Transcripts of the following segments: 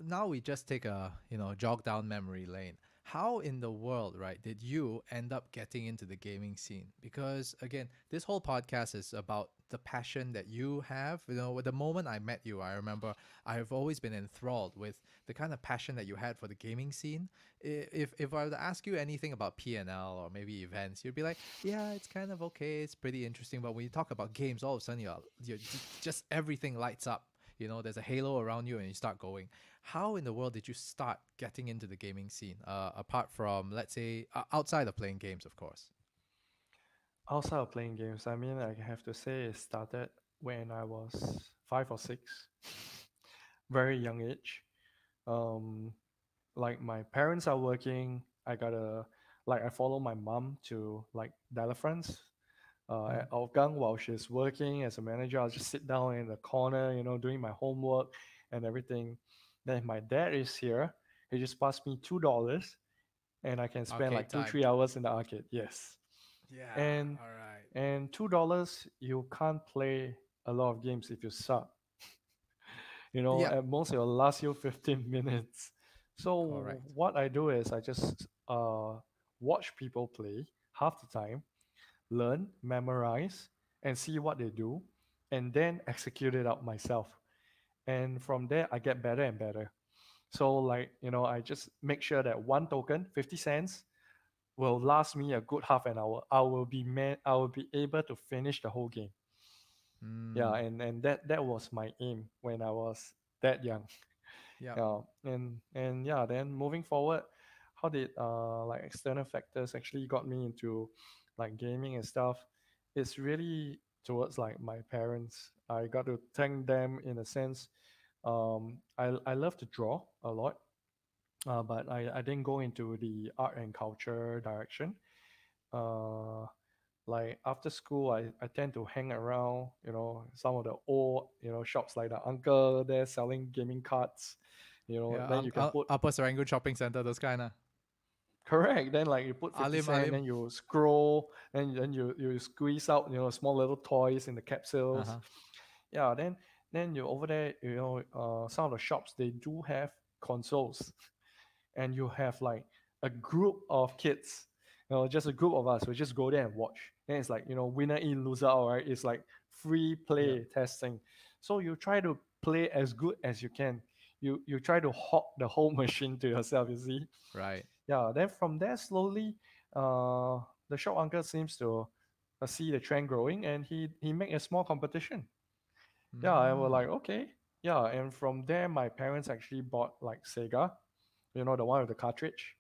now we just take a, jog down memory lane. How in the world, right, did you end up getting into the gaming scene? Because again, this whole podcast is about the passion that you have. The moment I met you, I remember I've always been enthralled with the kind of passion that you had for the gaming scene. If I were to ask you anything about P&L or maybe events, you'd be like, yeah, it's kind of okay, it's pretty interesting. But when you talk about games, all of a sudden you're just everything lights up. There's a halo around you and you start going. How in the world did you start getting into the gaming scene, apart from, let's say, outside of playing games, of course? Outside of playing games, I mean, I have to say it started when I was 5 or 6, very young age. Um, like my parents are working, I follow my mom to like Delafrance Mm. at Outgang while she's working as a manager. I'll just sit down in the corner, doing my homework and everything. Then my dad is here. He just passed me $2 and I can spend Arcade like two, time. 3 hours in the arcade. Yes. Yeah, And all right. $2, you can't play a lot of games if you suck. Yep, At most it'll last you 15 minutes. So correct. what I do is I just watch people play half the time, learn, memorize, and see what they do, and then execute it out myself. And from there, I get better and better. So, like, I just make sure that one token, 50 cents, will last me a good half an hour. I will be able to finish the whole game. Yeah, Mm, and that was my aim when I was that young. yep. Yeah, and yeah, then moving forward, how did like external factors actually got me into like gaming and stuff? It's really towards like my parents. I got to thank them in a sense. I love to draw a lot, but I didn't go into the art and culture direction. Uh, like after school, I tend to hang around, some of the old, shops like the uncle there selling gaming cards. Yeah, Then you can put Upper Serangoon Shopping Center, those kind of. correct. Then like you put 50 Alim, cent, Alim. then you scroll, and then you squeeze out, small little toys in the capsules. Uh-huh. Yeah, then you over there, some of the shops they do have consoles, and you have like a group of kids, just a group of us. We just go there and watch. Then it's like winner in, loser out, right? It's like free Yep. play testing. So you try to play as good as you can. You try to hawk the whole machine to yourself. You see, Right. yeah. Then from there, slowly, uh, the shop uncle seems to see the trend growing, and he make a small competition. Yeah, I was Mm. like, okay, yeah. And from there, my parents actually bought like Sega, the one with the cartridge.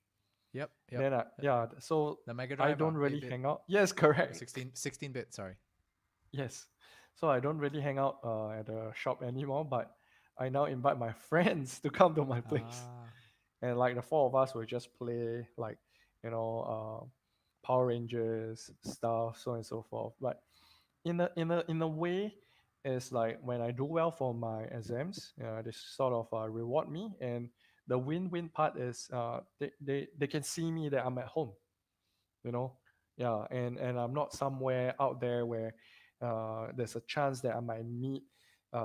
Yep, yep. Then yeah, so The Mega I Drive, don't really 8-bit. hang out. Yes, Or correct. 16-bit, sorry. Yes, so I don't really hang out at the shop anymore, but I now invite my friends to come to my place, Ah. and like the four of us will just play like you know uh, Power Rangers stuff, so on and so forth. But in a way, it's like when I do well for my exams, they sort of reward me, and the win-win part is they can see me that I'm at home, you know yeah, and I'm not somewhere out there where there's a chance that I might meet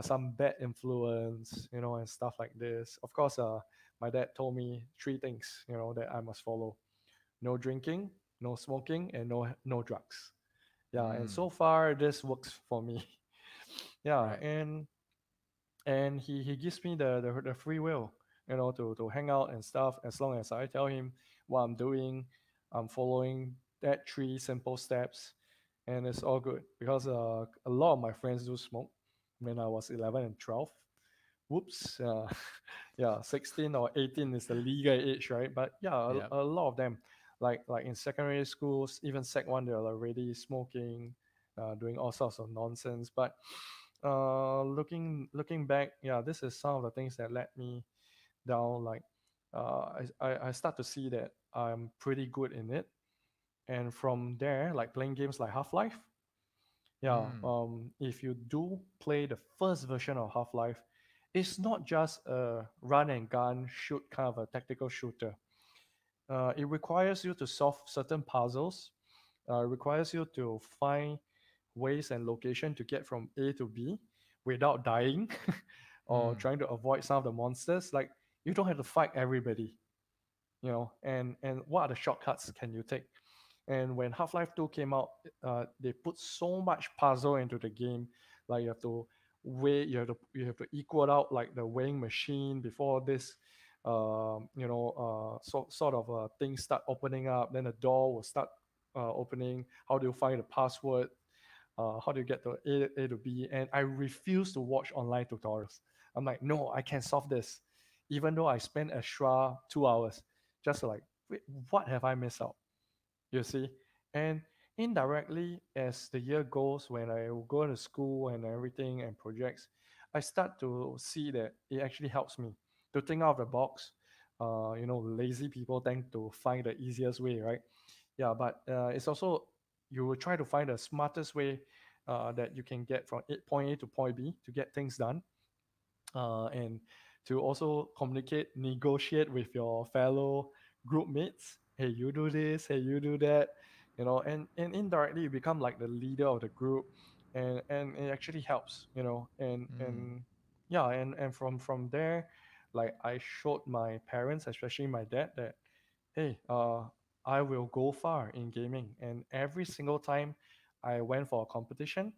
some bad influence, and stuff like this. Of course, my dad told me three things, that I must follow: no drinking, no smoking, and no drugs. Yeah, and Mm. so far this works for me. Yeah, Right. and he gives me the free will, to hang out and stuff, as long as I tell him what I'm doing. I'm following that three simple steps, and it's all good because a lot of my friends do smoke when I was 11 and 12. Whoops. Yeah, 16 or 18 is the legal age, right? But yeah, Yep. a lot of them, like in secondary schools, even sec 1, they're already smoking, doing all sorts of nonsense. But looking back, yeah, this is some of the things that led me down. Like I start to see that I'm pretty good in it, and from there, like playing games like Half-Life. Yeah, Mm. if you do play the first version of Half-Life, it's not just a run and gun shoot kind of a tactical shooter. It requires you to solve certain puzzles. Requires you to find ways and location to get from A to B without dying or Mm. trying to avoid some of the monsters. Like You don't have to fight everybody, and what are the shortcuts can you take? And when Half-Life 2 came out, they put so much puzzle into the game. Like you have to weigh, you have to equal out like the weighing machine before this, sort of things start opening up. Then the door will start opening. How do you find the password? How do you get to A to B? And I refuse to watch online tutorials. I'm like, no, I can solve this, even though I spent extra 2 hours, just like, wait, what have I missed out? You see, and indirectly, as the year goes, when I go to school and everything and projects, I start to see that it actually helps me to think out of the box. Lazy people tend to find the easiest way, right? Yeah, but it's also, you will try to find the smartest way that you can get from point A to point B to get things done, and to also communicate, negotiate with your fellow group mates. Hey, you do this. Hey, you do that. And indirectly you become like the leader of the group, and it actually helps. Mm. And yeah, and from there, like I showed my parents, especially my dad, that hey, I will go far in gaming, and every single time I went for a competition,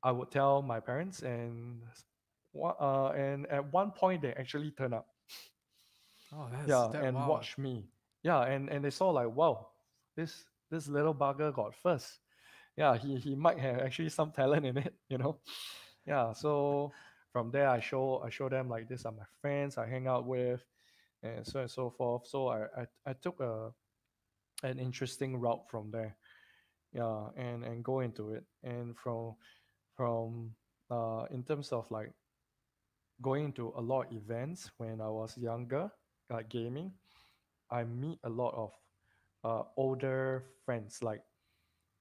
I would tell my parents, and at one point they actually turned up, Oh, that's yeah, that. and Wow. watched me, yeah, and they saw like, wow, this little bugger got first, yeah, he might have actually some talent in it, yeah. So from there, I show them like, these are my friends I hang out with, and so forth. So I took an interesting route from there, yeah, and go into it, and from in terms of like going to a lot of events when I was younger, like gaming, I meet a lot of older friends. Like,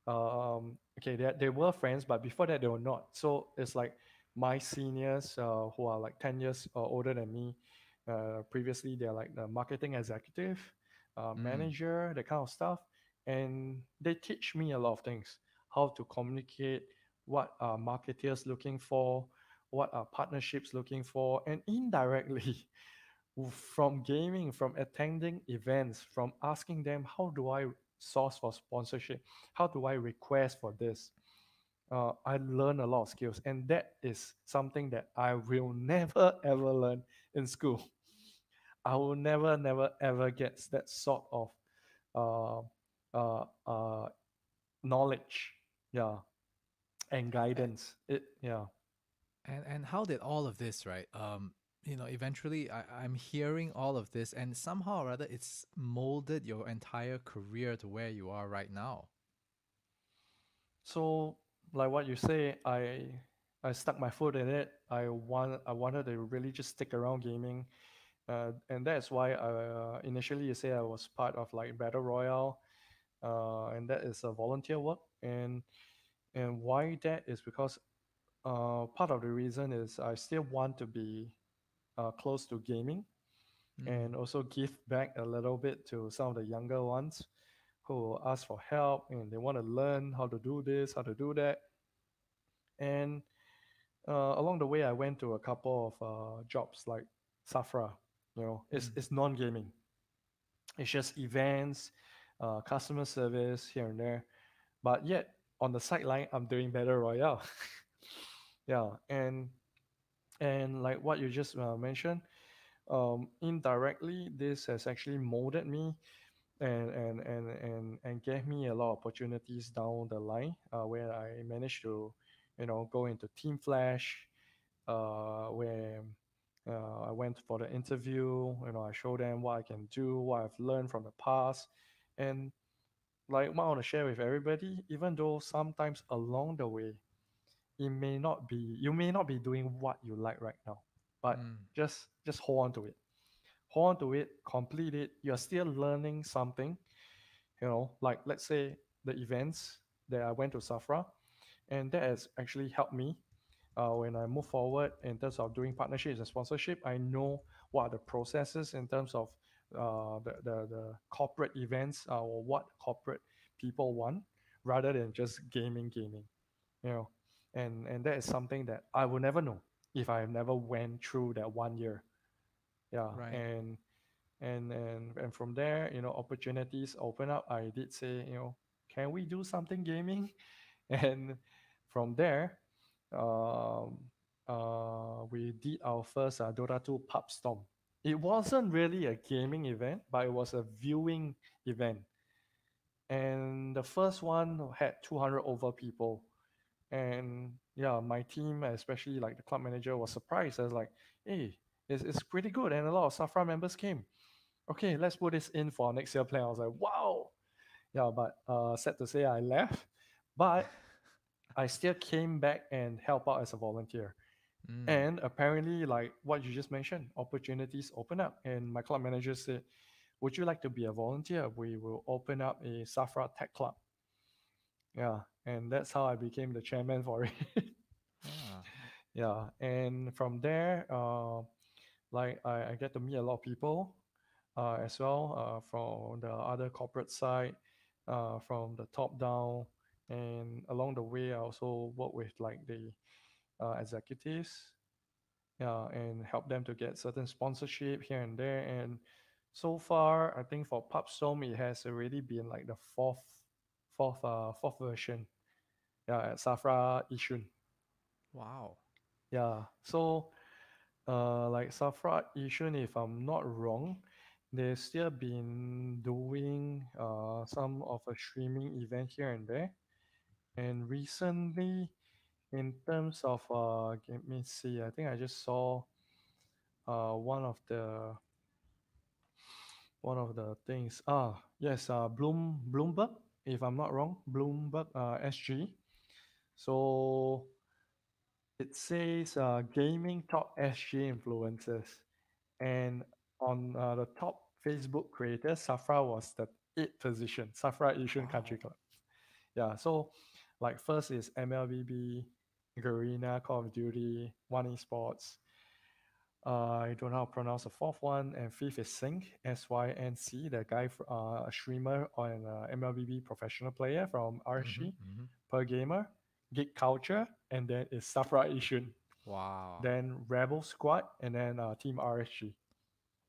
okay, they were friends, but before that they were not. So it's like my seniors who are like 10 years older than me. Previously, they're like the marketing executive, Mm. manager, that kind of stuff, and they teach me a lot of things: how to communicate, what are marketers looking for, what are partnerships looking for, and indirectly from gaming, from attending events, from asking them, how do I source for sponsorship? How do I request for this? I learn a lot of skills, and that is something that I will never ever learn in school. I will never, never, ever get that sort of uh, uh, uh, knowledge, yeah, and A- guidance. Yeah. and how did all of this, right? Eventually I'm hearing all of this, and somehow or other, it's molded your entire career to where you are right now. So, like what you say, I stuck my foot in it. I wanted to really just stick around gaming, and that's why initially you say I was part of like Battle Royale, and that is a volunteer work, and why that is because part of the reason is I still want to be close to gaming, Mm. and also give back a little bit to some of the younger ones who ask for help and they want to learn how to do this, how to do that. And along the way, I went to a couple of jobs like Safra. It's Mm. it's non-gaming. It's just events, customer service here and there. But yet on the sideline, I'm doing Battle Royale. Yeah, and like what you just mentioned, indirectly, this has actually molded me and gave me a lot of opportunities down the line, where I managed to, go into Team Flash, where I went for the interview. I showed them what I can do, what I've learned from the past, and like what I want to share with everybody. Even though sometimes along the way, you may not be doing what you like right now, but Mm. just hold on to it. Hold on to it, complete it. You're still learning something. Like let's say the events that I went to Safra, and that has actually helped me when I move forward in terms of doing partnerships and sponsorship. I know what are the processes in terms of the corporate events, or what corporate people want, rather than just gaming, you know. And that is something that I will never know if I never went through that 1 year. Yeah, Right. and from there, opportunities open up. I did say, can we do something gaming? And from there, um, we did our first Dota 2 pub storm. It wasn't really a gaming event, but it was a viewing event. And the first one had 200 over people. And yeah, my team, especially like the club manager, was surprised. I was like, hey, it's pretty good. And a lot of Safra members came. Okay, let's put this in for our next year plan. I was like, wow. Yeah, but sad to say I left. But I still came back and help out as a volunteer. Mm. And apparently, like what you just mentioned, opportunities open up. And my club manager said, would you like to be a volunteer? We will open up a Safra Tech Club. Yeah, and that's how I became the chairman for it. Ah. Yeah, and from there, like I get to meet a lot of people as well from the other corporate side, from the top down, and along the way, I also work with like the executives, yeah, and help them to get certain sponsorship here and there. And so far, I think for PubStorm, it has already been like the fourth version, yeah, at Safra Ishun. Wow. Yeah, so like Safra Ishun, if I'm not wrong, they've still been doing some of a streaming event here and there. And recently, in terms of let me see, I think I just saw one of the things. Yes, Bloomberg, if I'm not wrong, Bloomberg SG. So it says gaming top SG influencers. And on the top Facebook creators, Safra was the eighth position, Safra Asian Country Wow. Club. Yeah, so like first is MLBB, Garena, Call of Duty, One Esports. I don't know how to pronounce the fourth one, and fifth is Sync, SYNC, the guy, a streamer and MLBB professional player from Mm-hmm. RSG, Mm-hmm. Per Gamer, Geek Culture, and then is Safra Ishun, Wow. then Rebel Squad, and then Team RSG.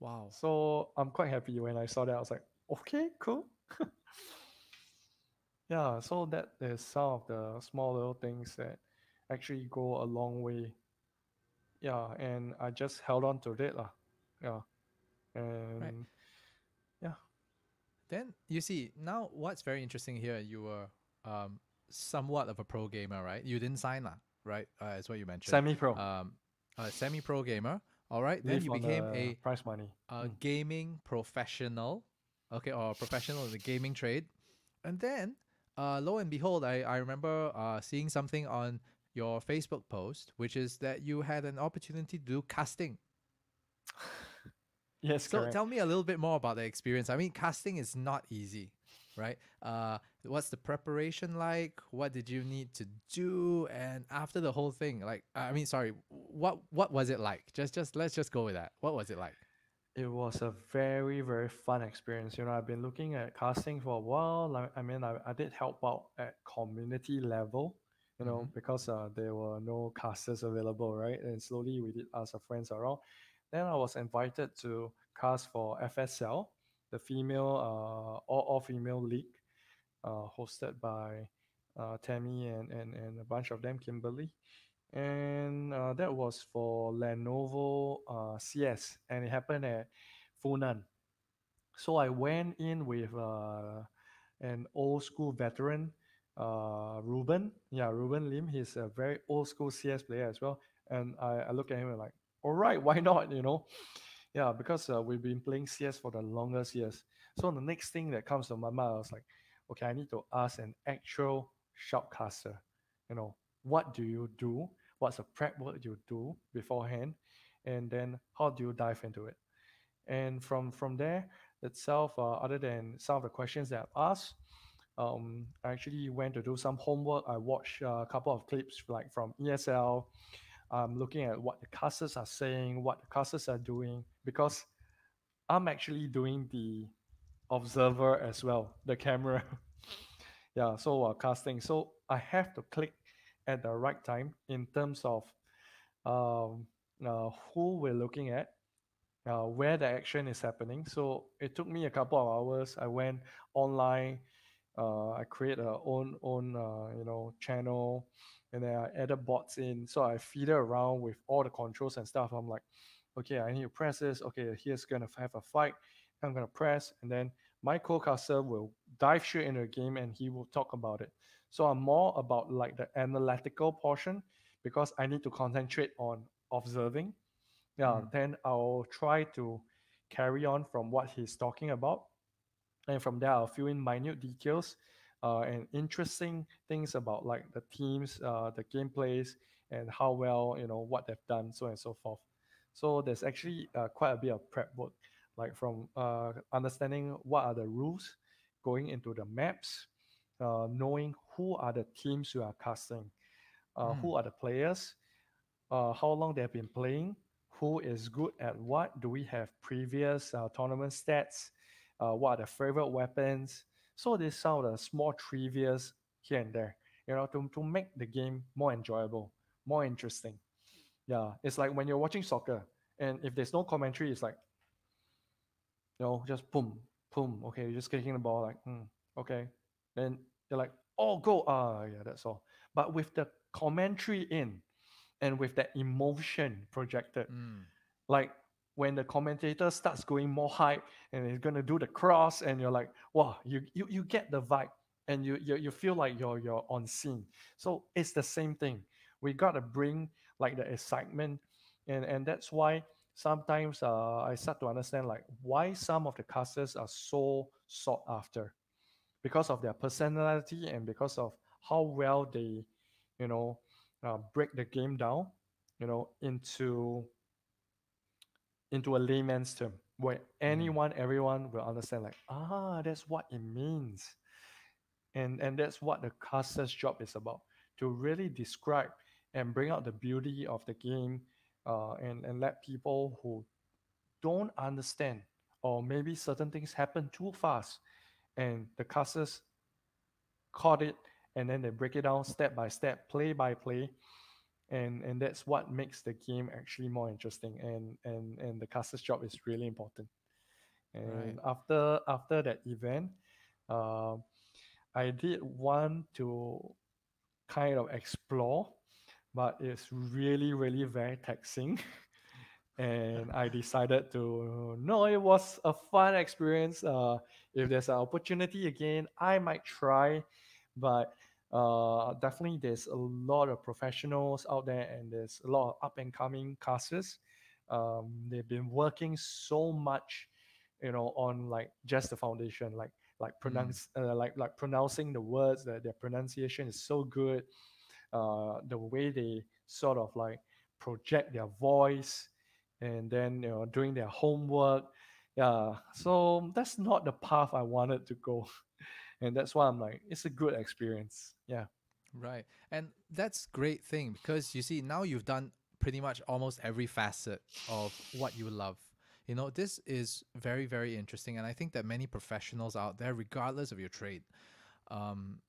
Wow. So I'm quite happy when I saw that. I was like, okay, cool. Yeah, so that is some of the small little things that actually go a long way. Yeah, and I just held on to it lah. Yeah, Right. and yeah, Then you see now what's very interesting here. You were um, somewhat of a pro gamer, right? You didn't sign lah, right? Is what you mentioned. semi-pro, Um, a semi-pro gamer. All right. Then live you on became the prize money. a Mm. gaming professional. Okay, or a professional in the gaming trade. And then, lo and behold, I remember seeing something on your Facebook post, which is that you had an opportunity to do casting. Yes, So correct. tell me a little bit more about the experience. I mean, casting is not easy, right? What's the preparation like? What did you need to do? And after the whole thing, like, I mean, sorry, what was it like? Just let's just go with that. What was it like? It was a very, very fun experience. I've been looking at casting for a while. Like, I mean, I did help out at community level, Mm-hmm. because there were no casters available, right? And slowly we did ask our friends around. Then I was invited to cast for FSL, the female, all female league, hosted by Tammy and a bunch of them, Kimberly. And that was for Lenovo CS, and it happened at Funan. So I went in with an old school veteran, Ruben. Yeah, Ruben Lim. He's a very old school CS player as well. And I look at him and like, all right, why not? Yeah, because we've been playing CS for the longest years. So the next thing that comes to my mind, I was like, okay, I need to ask an actual shoutcaster. What do you do? What's the prep work you do beforehand? And then how do you dive into it? And from there itself, other than some of the questions that I've asked, I actually went to do some homework. I watched a couple of clips like from ESL, looking at what the casters are saying, what the casters are doing, because I'm actually doing the observer as well, the camera. Yeah, so casting. So I have to click at the right time in terms of um, who we're looking at, where the action is happening. So it took me a couple of hours. I went online. I create a own channel, and then I added bots in. So I feed it around with all the controls and stuff. I'm like, okay, I need to press this. Okay, here's gonna have a fight. I'm gonna press, and then my co-caster will dive straight into the game and he will talk about it. So I'm more about like the analytical portion because I need to concentrate on observing. Yeah, Mm. then I'll try to carry on from what he's talking about, and from there I'll fill in minute details and interesting things about like the teams, the gameplays, and how well what they've done, so on and so forth. So there's actually quite a bit of prep work, like from understanding what are the rules, going into the maps, knowing who are the teams you are casting, Mm. who are the players, how long they've been playing, who is good at what, do we have previous tournament stats, what are the favorite weapons. So there's some of the small trivias here and there, to make the game more enjoyable, more interesting. Yeah, it's like when you're watching soccer, and if there's no commentary, it's like, just boom, boom. Okay, you're just kicking the ball, like, okay. Then you're like, oh, go. Yeah, that's all. But with the commentary in, and with that emotion projected, Mm. like when the commentator starts going more hype and he's gonna do the cross, and you're like, wow, you get the vibe, and you feel like you're on scene. So it's the same thing. We gotta bring like the excitement, and that's why sometimes I start to understand like why some of the casters are so sought after, because of their personality and because of how well they, you know, break the game down, into a layman's term where Mm. everyone will understand. Like, that's what it means, and that's what the caster's job is about, to really describe and bring out the beauty of the game, and let people who don't understand, or maybe certain things happen too fast, and the casters caught it, and then they break it down step by step, play by play, and that's what makes the game actually more interesting, and the caster's job is really important. Right. And after that event, um, I did want to kind of explore, but it's really really very taxing. And I decided to, no, it was a fun experience. If there's an opportunity again, I might try, but definitely there's a lot of professionals out there, and there's a lot of up and coming casters. They've been working so much, on like just the foundation, Mm. like pronouncing the words. That their pronunciation is so good. The way they sort of like project their voice, and then doing their homework. Yeah, so that's not the path I wanted to go. And that's why I'm like, it's a good experience. Yeah. Right. And that's great thing because you see now you've done pretty much almost every facet of what you love. This is very, very interesting. And I think that many professionals out there, regardless of your trade, um,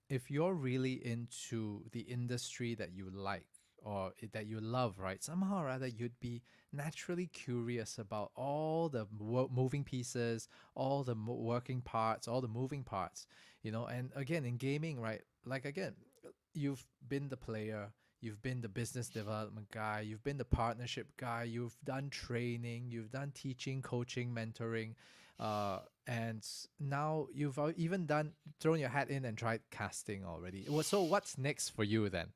if you're really into the industry that you like or that you love, right, somehow or other you'd be naturally curious about all the moving pieces, all the working parts, all the moving parts, and again, in gaming, right, like again, you've been the player, you've been the business development guy, you've been the partnership guy, you've done training, you've done teaching, coaching, mentoring, and now you've even done thrown your hat in and tried casting already. So what's next for you then?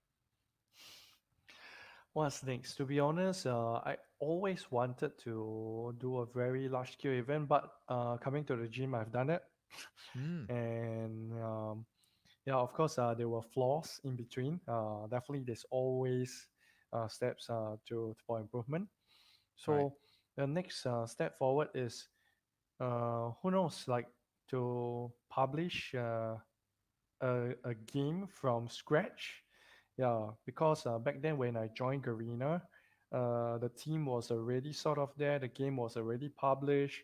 What's next? To be honest, I always wanted to do a very large scale event, but coming to the gym, I've done it. Mm, And yeah, of course, there were flaws in between. Definitely, there's always steps for improvement. right. So the next step forward is, who knows, like to publish a game from scratch. Yeah, because back then when I joined Garena, the team was already sort of there, the game was already published,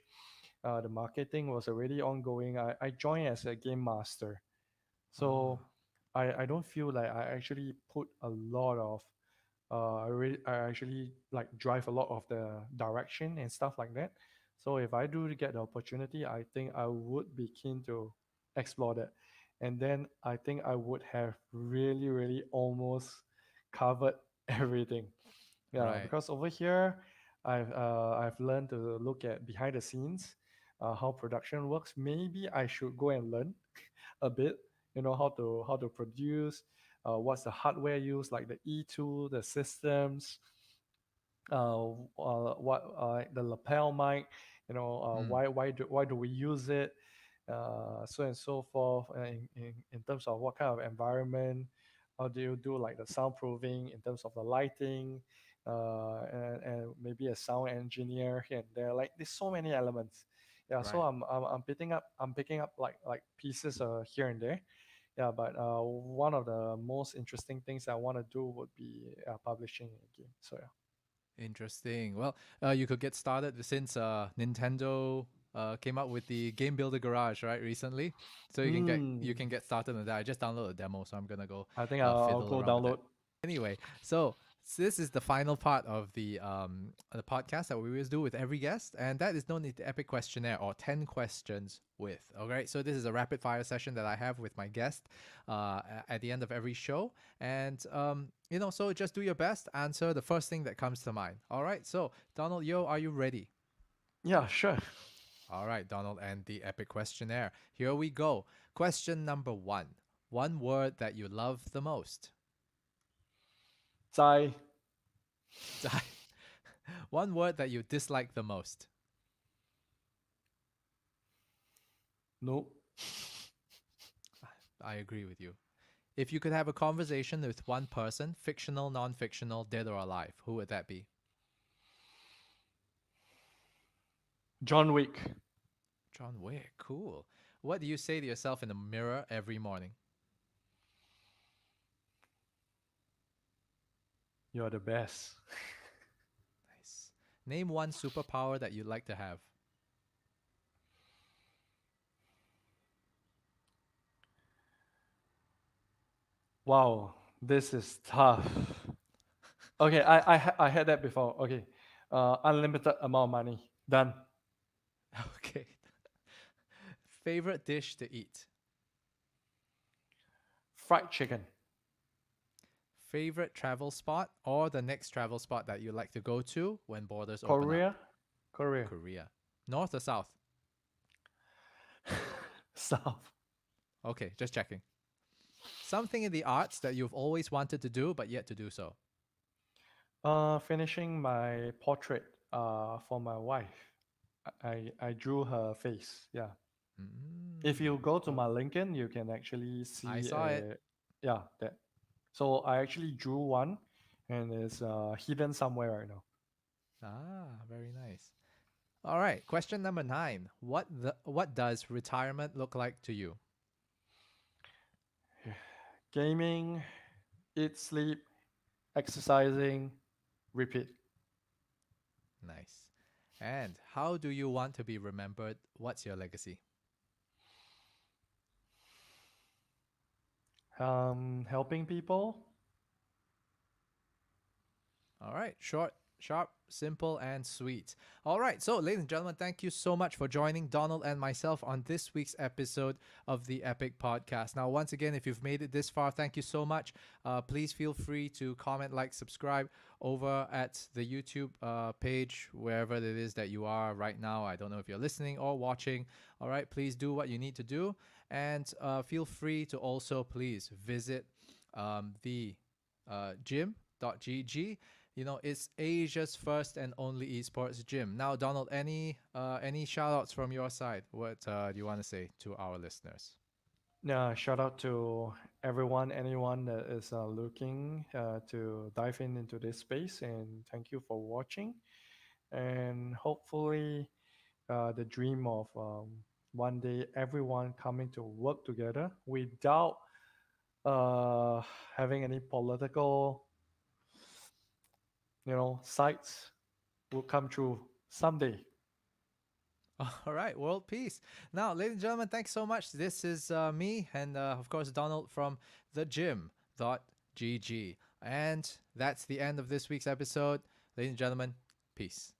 the marketing was already ongoing. I joined as a game master. So Ah, I don't feel like I actually put a lot of I actually like drive a lot of the direction and stuff like that. So if I do get the opportunity, I think I would be keen to explore that. And then I think I would have really, really almost covered everything. Yeah, Right. because over here, I've learned to look at behind the scenes, how production works. Maybe I should go and learn a bit. You know how to produce, what's the hardware used, like the E2, the systems, what the lapel mic, Mm, why do we use it, so and so forth, in terms of what kind of environment, how do you do like the soundproofing in terms of the lighting, and maybe a sound engineer here and there. Like there's so many elements. Yeah, so right. I'm picking up like pieces here and there. Yeah, but one of the most interesting things I want to do would be publishing a game. So yeah. Interesting. Well, you could get started since Nintendo came out with the Game Builder Garage, right, recently. So you Hmm. can get started on that. I just downloaded a demo, so I'm gonna go I think I'll fiddle go around with that. download. Anyway, so this is the final part of the podcast that we always do with every guest, and that is known as the Epic Questionnaire, or 10 questions with. All right, so this is a rapid fire session that I have with my guest at the end of every show, and so just do your best, answer the first thing that comes to mind. All right, so Donald, yo, are you ready? Yeah, sure. All right, Donald, and the Epic Questionnaire. Here we go. Question number one. One word that you love the most. Zai. One word that you dislike the most. Nope. I agree with you. If you could have a conversation with one person, fictional, non fictional, dead or alive, who would that be? John Wick. John Wick. Cool. What do you say to yourself in the mirror every morning? You're the best. Nice. Name one superpower that you'd like to have. Wow, this is tough. Okay, I had that before. Okay, unlimited amount of money. Done. Okay. Favorite dish to eat? Fried chicken. Favorite travel spot or the next travel spot that you'd like to go to when borders open up? Korea. Korea. Korea. North or south? South. Okay, just checking. Something in the arts that you've always wanted to do but yet to do so. Finishing my portrait for my wife. I drew her face. Yeah. If you go to Well, my LinkedIn, you can actually I see saw it. a, yeah, that. So I actually drew one, and it's hidden somewhere right now. Very nice. All right, question number 9. What does retirement look like to you? Gaming, eat, sleep, exercising, repeat. Nice. And how do you want to be remembered? What's your legacy? Helping people. All right, short, sharp, simple, and sweet. All right, so ladies and gentlemen, thank you so much for joining Donald and myself on this week's episode of the Epic Podcast. Now, once again, if you've made it this far, thank you so much. Please feel free to comment, like, subscribe over at the YouTube page, wherever it is that you are right now. I don't know if you're listening or watching. All right, please do what you need to do. And feel free to also please visit the gym.gg. It's Asia's first and only esports gym. Now, Donald, any shout outs from your side? What do you want to say to our listeners? Shout out to anyone that is looking to dive into this space, and thank you for watching. And hopefully, the dream of one day everyone coming to work together without uh, having any political, sites will come true someday. All right, world peace. Now, ladies and gentlemen, thanks so much. This is me and, of course, Donald from the gym.gg. And that's the end of this week's episode. Ladies and gentlemen, peace.